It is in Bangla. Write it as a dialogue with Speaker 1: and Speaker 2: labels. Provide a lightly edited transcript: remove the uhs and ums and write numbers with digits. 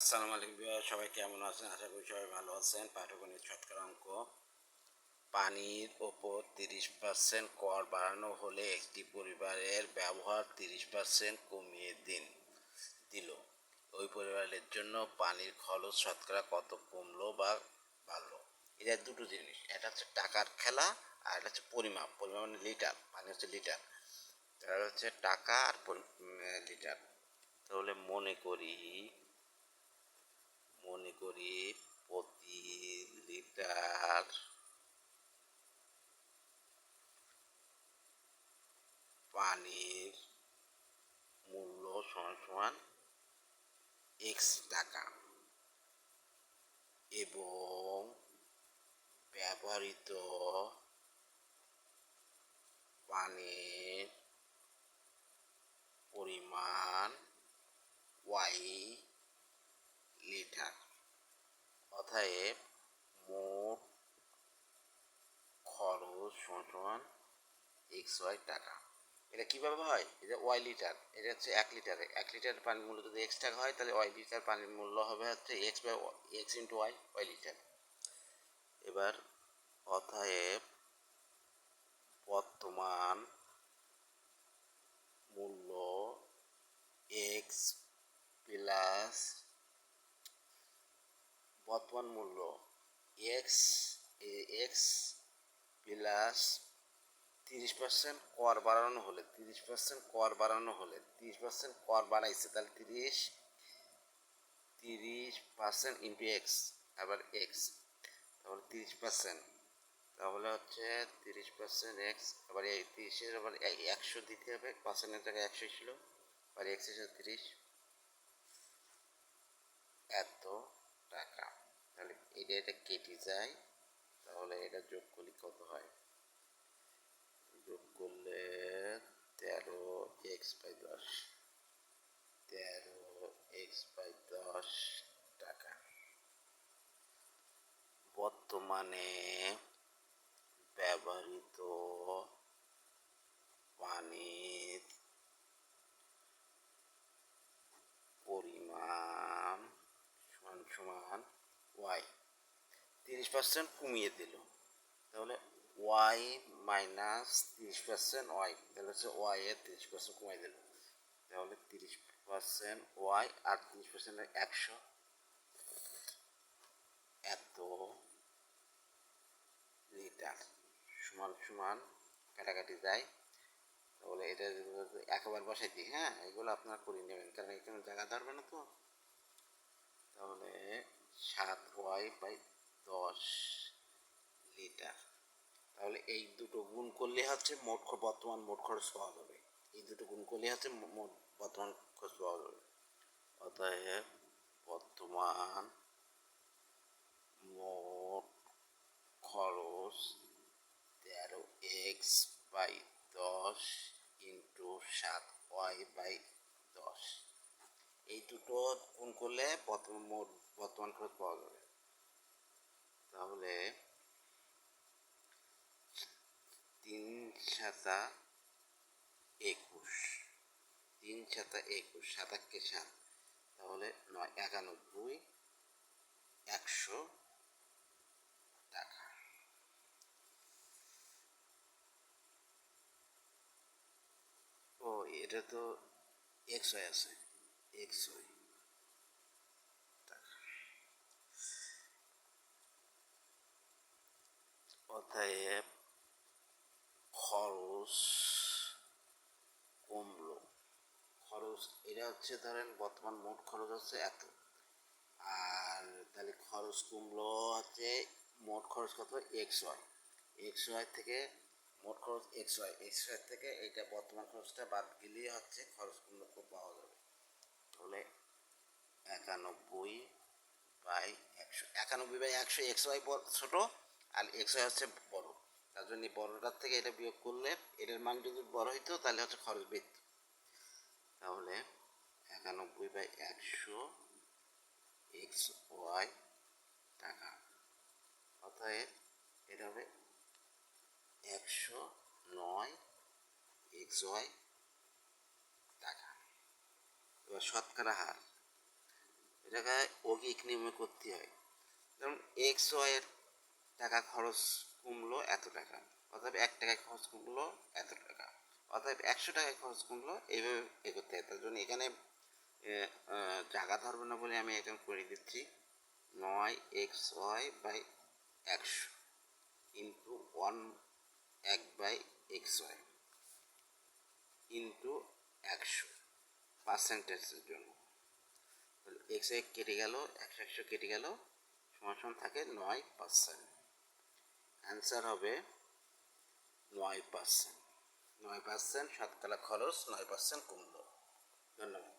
Speaker 1: আসসালামু আলাইকুম ভিউয়ার, সবাই কেমন আছেন? আশা করি সবাই ভালো আছেন। পাটিগণিত শতকরা অঙ্ক। পানির ওপর 30% কর বাড়ানো হলে একটি পরিবারের ব্যবহার 30% কমিয়ে দিল। ওই পরিবারের জন্য পানির খরচ শতকরা কত কমলো বা বাড়লো? এটা দুটো জিনিস, এটা হচ্ছে টাকার খেলা আর এটা হচ্ছে পরিমাপ। মানে লিটার, পানি হচ্ছে লিটার, এটা হচ্ছে টাকা আর লিটার। তাহলে মনে করি প্রতি লিটার পানির মূল্য সমান এক্স টাকা এবং ব্যবহৃত পানির পরিমাণ ওয়াই লিটার। অতএব মোট খরচ সমান এক্স ওয়াই টাকা। এটা কীভাবে হয়? এটা ওয়াই লিটার, এটা হচ্ছে 1 লিটার পানির মূল্য যদি এক্স টাকা হয়, তাহলে ওয়াই লিটার পানির মূল্য হবে হচ্ছে এক্স ইন্টু ওয়াই লিটার। এবার অতএব বর্তমান মূল্য এক্স প্লাস বর্তমান মূল্য এক্স এক্স প্লাস 30% কর বাড়ানো হলে 30% কর বাড়াইছে, তাহলে 30% ইন্টু এক্স, আবার এক্স, তাহলে 30%, তাহলে হচ্ছে 30% এক্স, আবার এই 30-এর আবার 100 দিতে হবে, পার্সেন্টের জায়গায় 100 ছিল, আবার এক্স এর 30 এত টাকা। তাহলে এটা কেটে যায়, তাহলে এটা যোগ করলে কত হয়? যোগ করলে 13x/10 13x/10 টাকা। বর্তমানে ব্যবহৃত পানির পরিমাণ সমান ওয়াই। 30% কমিয়ে দিল, তাহলে ওয়াই মাইনাস 30% ওয়াই, তাহলে হচ্ছে ওয়াই এর 30% কমিয়ে দিল, তাহলে 30% ওয়াই আর 30% 100 এত লিটার সমান কাটাকাটি যায়। তাহলে এটা একবার বসাই দিই, হ্যাঁ, এগুলো আপনারা করে নেবেন, কারণ এখানে জায়গা ধরবে না তো। তাহলে 7y/10 লিটার। তাহলে এই দুটো গুণ করলে হচ্ছে বর্তমান মোট খরচ পাওয়া যাবে। এই দুটো গুণ করলে হচ্ছে বর্তমান খরচ পাওয়া যাবে। অতএব বর্তমান মোট খরচ 13x/10 ইন্টু 7y/10। এই দুটো গুণ করলে বর্তমান খরচ পাওয়া যাবে। তাহলে 3×7=21, 3×7=21, 7×7, তাহলে 9×91 100 টাকা। ও, এটা তো এক্স ওয়াই আছে, এক্স ওয়াই টাকা। অতএব খরচ কমলো। খরচ এটা হচ্ছে, ধরেন বর্তমান মোট খরচ হচ্ছে এত, আর তাহলে খরচ কমলো হচ্ছে মোট খরচ কত? এক্স ওয়াই থেকে মোট খরচ এক্স ওয়াই থেকে এইটা বর্তমান খরচটা বাদ গেলে হচ্ছে খরচ কমলো পাওয়া যাবে। তাহলে 91/100, 91/100 এক্স ওয়াই ছোটো আর এক্স ওয়াই হচ্ছে বড়, তার জন্য বড়টার থেকে এটা বিয়োগ করলে এটার মান যদি বড় হইতো তাহলে হচ্ছে খরচ বৃদ্ধি। তাহলে 91/100 এক্স ওয়াই টাকা। অতএব এটা হবে 109 এক্স ওয়াই টাকা। এবার শতকরা হার, জায়গায় অগিক নিয়মে করতে হয়। যেমন এক্স ওয়াইয়ের টাকা খরচ কমলো এত টাকা, অতএব 1 টাকায় খরচ কমলো এত টাকা, অতএব 100 টাকায় খরচ কমলো, এইভাবে এ করতে হয়। তার জন্য এখানে জায়গা ধরবে না বলে আমি এখন করে দিচ্ছি 9xy/100 ইন্টু 1/xy ইন্টু 100 পার্সেন্টেজের জন্য। এক্স কেটে গেল, 100 কেটে গেল, সমান সমান থাকে 9%। অ্যান্সার হবে 9%। 9% শতকরা খরচ 9% কমলো। ধন্যবাদ।